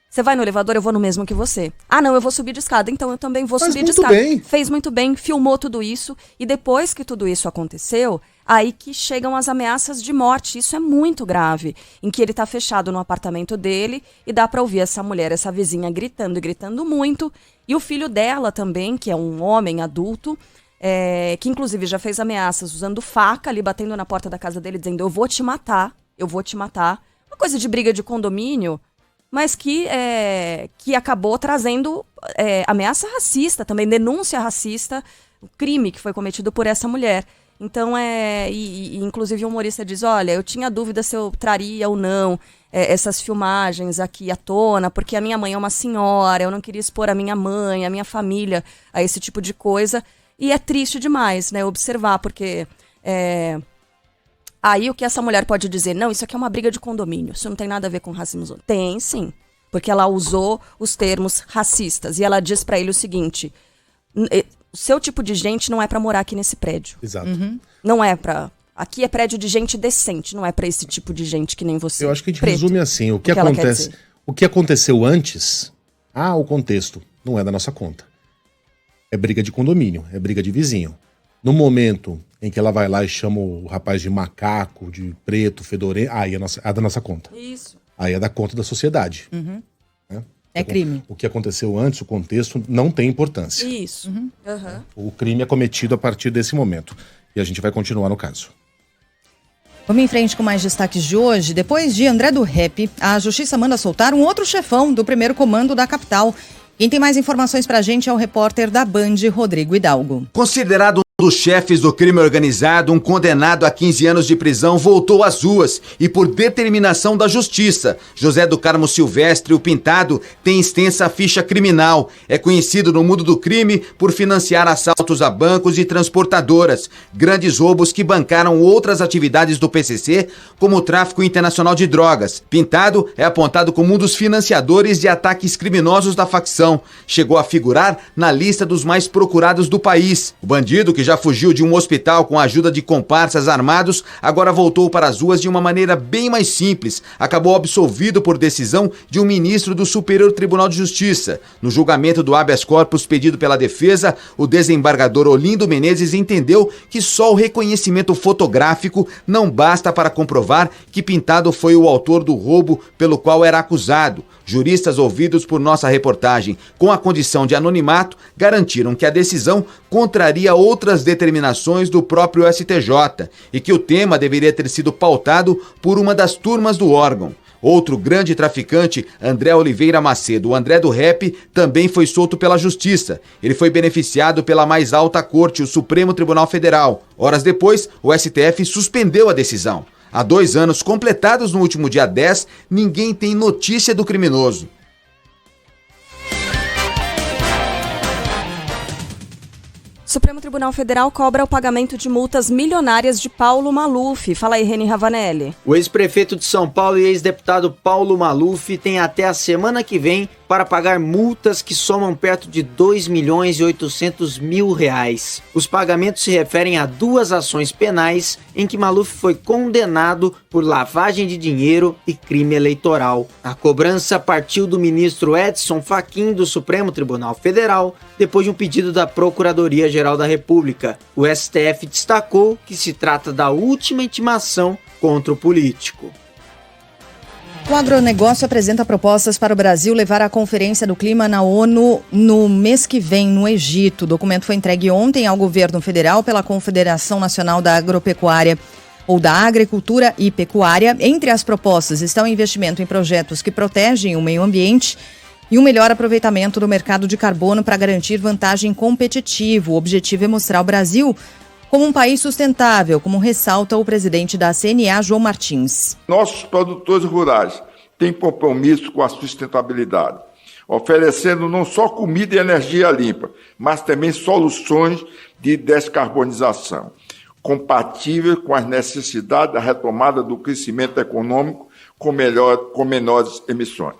Você vai no elevador, eu vou no mesmo que você. Ah, não, eu vou subir de escada, então eu também vou subir de escada. Bem. Fez muito bem, filmou tudo isso. E depois que tudo isso aconteceu, aí que chegam as ameaças de morte. Isso é muito grave. Em que ele tá fechado no apartamento dele e dá pra ouvir essa mulher, essa vizinha gritando e gritando muito. E o filho dela também, que é um homem adulto, que inclusive já fez ameaças usando faca ali, batendo na porta da casa dele, dizendo eu vou te matar. Uma coisa de briga de condomínio, mas que acabou trazendo ameaça racista, também denúncia racista, o crime que foi cometido por essa mulher. Então, inclusive o humorista diz, olha, eu tinha dúvida se eu traria ou não essas filmagens aqui à tona, porque a minha mãe é uma senhora, eu não queria expor a minha mãe, a minha família a esse tipo de coisa. E é triste demais, né, observar, porque... Aí o que essa mulher pode dizer? Não, isso aqui é uma briga de condomínio, isso não tem nada a ver com racismo. Tem sim, porque ela usou os termos racistas e ela diz pra ele o seguinte, o seu tipo de gente não é pra morar aqui nesse prédio. Exato. Não é pra... Aqui é prédio de gente decente, não é pra esse tipo de gente que nem você. Eu acho que a gente resume assim, o que aconteceu antes, o contexto não é da nossa conta. É briga de condomínio, é briga de vizinho. No momento em que ela vai lá e chama o rapaz de macaco, de preto, fedorento, aí é da nossa conta. Isso. Aí é da conta da sociedade. Né? É crime. O que aconteceu antes, o contexto, não tem importância. Isso. O crime é cometido a partir desse momento. E a gente vai continuar no caso. Vamos em frente com mais destaques de hoje. Depois de André do Rep, a Justiça manda soltar um outro chefão do primeiro comando da capital. Quem tem mais informações pra gente é o repórter da Band, Rodrigo Hidalgo. Considerado dos chefes do crime organizado, um condenado a 15 anos de prisão, voltou às ruas e, por determinação da justiça, José do Carmo Silvestre, o Pintado, tem extensa ficha criminal. É conhecido no mundo do crime por financiar assaltos a bancos e transportadoras, grandes roubos que bancaram outras atividades do PCC, como o tráfico internacional de drogas. Pintado é apontado como um dos financiadores de ataques criminosos da facção. Chegou a figurar na lista dos mais procurados do país. O bandido, que já fugiu de um hospital com a ajuda de comparsas armados, agora voltou para as ruas de uma maneira bem mais simples. Acabou absolvido por decisão de um ministro do Superior Tribunal de Justiça. No julgamento do habeas corpus pedido pela defesa, o desembargador Olindo Menezes entendeu que só o reconhecimento fotográfico não basta para comprovar que Pintado foi o autor do roubo pelo qual era acusado. Juristas ouvidos por nossa reportagem com a condição de anonimato garantiram que a decisão contraria outras determinações do próprio STJ e que o tema deveria ter sido pautado por uma das turmas do órgão. Outro grande traficante, André Oliveira Macedo, o André do Rap, também foi solto pela Justiça. Ele foi beneficiado pela mais alta corte, o Supremo Tribunal Federal. Horas depois, o STF suspendeu a decisão. Há 2 anos completados no último dia 10, ninguém tem notícia do criminoso. Supremo Tribunal Federal cobra o pagamento de multas milionárias de Paulo Maluf. Fala aí, Reni Ravanelli. O ex-prefeito de São Paulo e ex-deputado Paulo Maluf tem até a semana que vem para pagar multas que somam perto de R$2.800.000. Os pagamentos se referem a 2 ações penais em que Maluf foi condenado por lavagem de dinheiro e crime eleitoral. A cobrança partiu do ministro Edson Fachin do Supremo Tribunal Federal, depois de um pedido da Procuradoria-Geral da República. O STF destacou que se trata da última intimação contra o político. O agronegócio apresenta propostas para o Brasil levar a Conferência do Clima na ONU no mês que vem, no Egito. O documento foi entregue ontem ao governo federal pela Confederação Nacional da Agropecuária ou da Agricultura e Pecuária. Entre as propostas estão investimento em projetos que protegem o meio ambiente e um melhor aproveitamento do mercado de carbono para garantir vantagem competitiva. O objetivo é mostrar o Brasil como um país sustentável, como ressalta o presidente da CNA, João Martins. Nossos produtores rurais têm compromisso com a sustentabilidade, oferecendo não só comida e energia limpa, mas também soluções de descarbonização, compatíveis com as necessidades da retomada do crescimento econômico com menores emissões.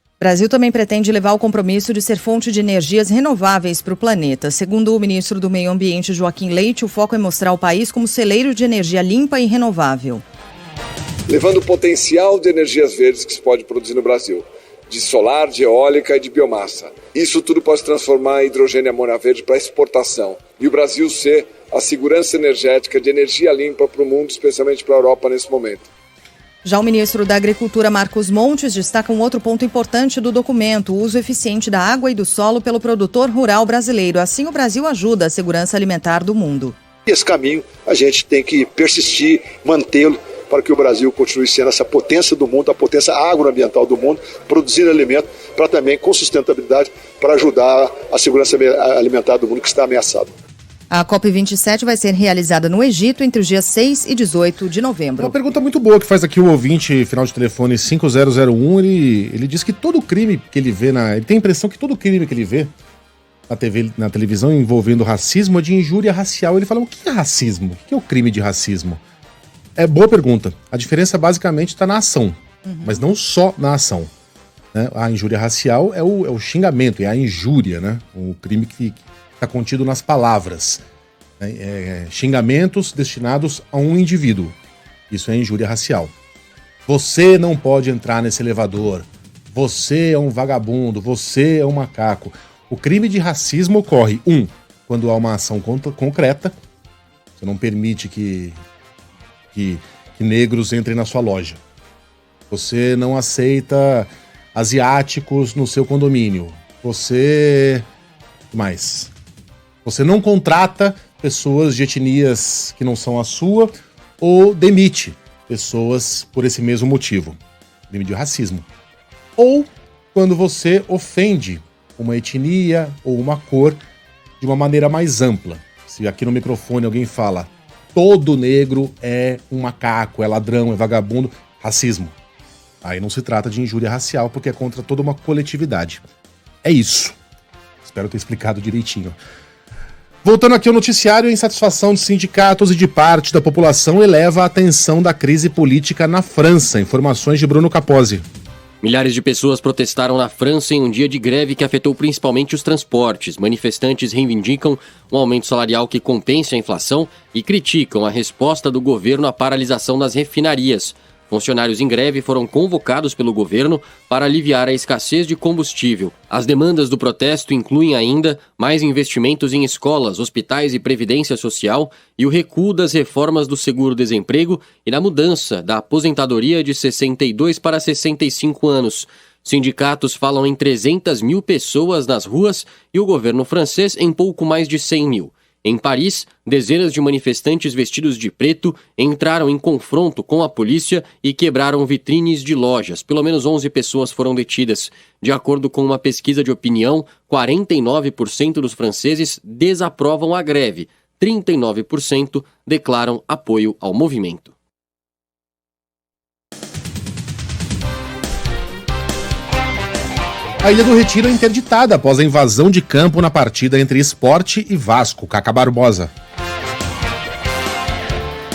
O Brasil também pretende levar o compromisso de ser fonte de energias renováveis para o planeta. Segundo o ministro do Meio Ambiente, Joaquim Leite, o foco é mostrar o país como celeiro de energia limpa e renovável. Levando o potencial de energias verdes que se pode produzir no Brasil, de solar, de eólica e de biomassa. Isso tudo pode se transformar em hidrogênio e amônia verde para exportação. E o Brasil ser a segurança energética de energia limpa para o mundo, especialmente para a Europa nesse momento. Já o ministro da Agricultura, Marcos Montes, destaca um outro ponto importante do documento, o uso eficiente da água e do solo pelo produtor rural brasileiro. Assim, o Brasil ajuda a segurança alimentar do mundo. Esse caminho a gente tem que persistir, mantê-lo, para que o Brasil continue sendo essa potência do mundo, a potência agroambiental do mundo, produzindo alimento para também, com sustentabilidade, para ajudar a segurança alimentar do mundo que está ameaçado. A COP27 vai ser realizada no Egito entre os dias 6 e 18 de novembro. Uma pergunta muito boa que faz aqui o ouvinte, final de telefone 5001, ele diz que todo crime que ele vê, ele tem a impressão que todo crime que ele vê na televisão envolvendo racismo é de injúria racial. Ele fala, o que é racismo? O que é o crime de racismo? É boa pergunta. A diferença basicamente está na ação, mas não só na ação. Né? A injúria racial é o xingamento, é a injúria, né? O crime que está contido nas palavras. Xingamentos destinados a um indivíduo. Isso é injúria racial. Você não pode entrar nesse elevador. Você é um vagabundo. Você é um macaco. O crime de racismo ocorre, quando há uma ação concreta. Você não permite que negros entrem na sua loja. Você não aceita asiáticos no seu condomínio. Você não contrata pessoas de etnias que não são a sua ou demite pessoas por esse mesmo motivo. Crime de racismo. Ou quando você ofende uma etnia ou uma cor de uma maneira mais ampla. Se aqui no microfone alguém fala todo negro é um macaco, é ladrão, é vagabundo, racismo. Aí não se trata de injúria racial, porque é contra toda uma coletividade. É isso. Espero ter explicado direitinho. Voltando aqui ao noticiário, a insatisfação de sindicatos e de parte da população eleva a atenção da crise política na França. Informações de Bruno Capozzi. Milhares de pessoas protestaram na França em um dia de greve que afetou principalmente os transportes. Manifestantes reivindicam um aumento salarial que compense a inflação e criticam a resposta do governo à paralisação das refinarias. Funcionários em greve foram convocados pelo governo para aliviar a escassez de combustível. As demandas do protesto incluem ainda mais investimentos em escolas, hospitais e previdência social e o recuo das reformas do seguro-desemprego e na mudança da aposentadoria de 62 para 65 anos. Sindicatos falam em 300 mil pessoas nas ruas e o governo francês em pouco mais de 100 mil. Em Paris, dezenas de manifestantes vestidos de preto entraram em confronto com a polícia e quebraram vitrines de lojas. Pelo menos 11 pessoas foram detidas. De acordo com uma pesquisa de opinião, 49% dos franceses desaprovam a greve. 39% declaram apoio ao movimento. A Ilha do Retiro é interditada após a invasão de campo na partida entre Sport e Vasco. Cacá Barbosa.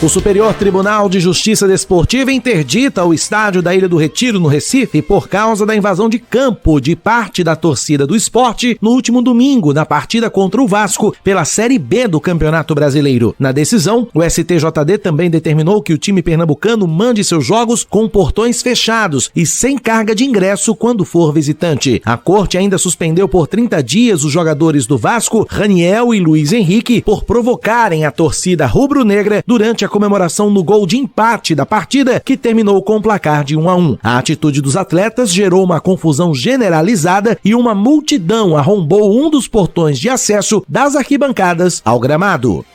O Superior Tribunal de Justiça Desportiva interdita o estádio da Ilha do Retiro, no Recife, por causa da invasão de campo de parte da torcida do Sport no último domingo, na partida contra o Vasco, pela Série B do Campeonato Brasileiro. Na decisão, o STJD também determinou que o time pernambucano mande seus jogos com portões fechados e sem carga de ingresso quando for visitante. A corte ainda suspendeu por 30 dias os jogadores do Vasco, Raniel e Luiz Henrique, por provocarem a torcida rubro-negra durante a comemoração no gol de empate da partida, que terminou com o placar de 1-1. A atitude dos atletas gerou uma confusão generalizada e uma multidão arrombou um dos portões de acesso das arquibancadas ao gramado.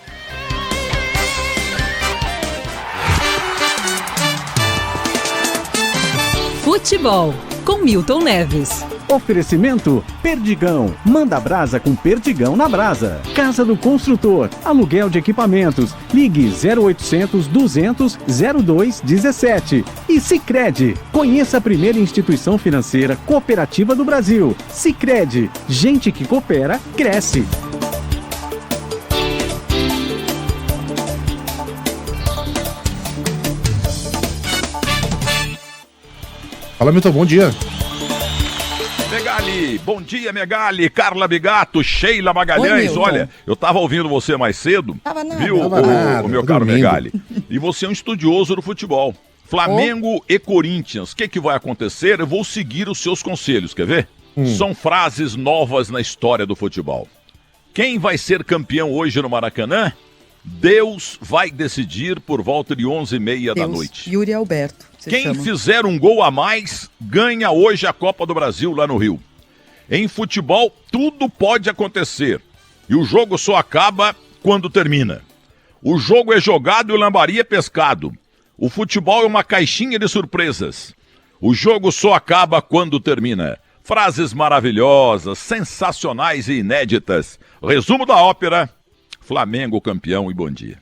Futebol, com Milton Neves. Oferecimento Perdigão. Manda brasa com Perdigão na brasa. Casa do Construtor. Aluguel de equipamentos. Ligue 0800 200 0217. E Sicredi. Conheça a primeira instituição financeira cooperativa do Brasil. Sicredi. Gente que coopera, cresce. Fala, Milton, bom dia. Megali, bom dia, Megali, Carla Bigato, Sheila Magalhães. Oi, olha, eu tava ouvindo você mais cedo, viu, o meu caro Megali? E você é um estudioso do futebol. Flamengo e Corinthians, o que vai acontecer? Eu vou seguir os seus conselhos, quer ver? São frases novas na história do futebol. Quem vai ser campeão hoje no Maracanã? Deus vai decidir por volta de 11h30 da noite. Yuri Alberto. Quem fizer um gol a mais, ganha hoje a Copa do Brasil lá no Rio. Em futebol, tudo pode acontecer. E o jogo só acaba quando termina. O jogo é jogado e o lambari é pescado. O futebol é uma caixinha de surpresas. O jogo só acaba quando termina. Frases maravilhosas, sensacionais e inéditas. Resumo da ópera: Flamengo campeão e bom dia.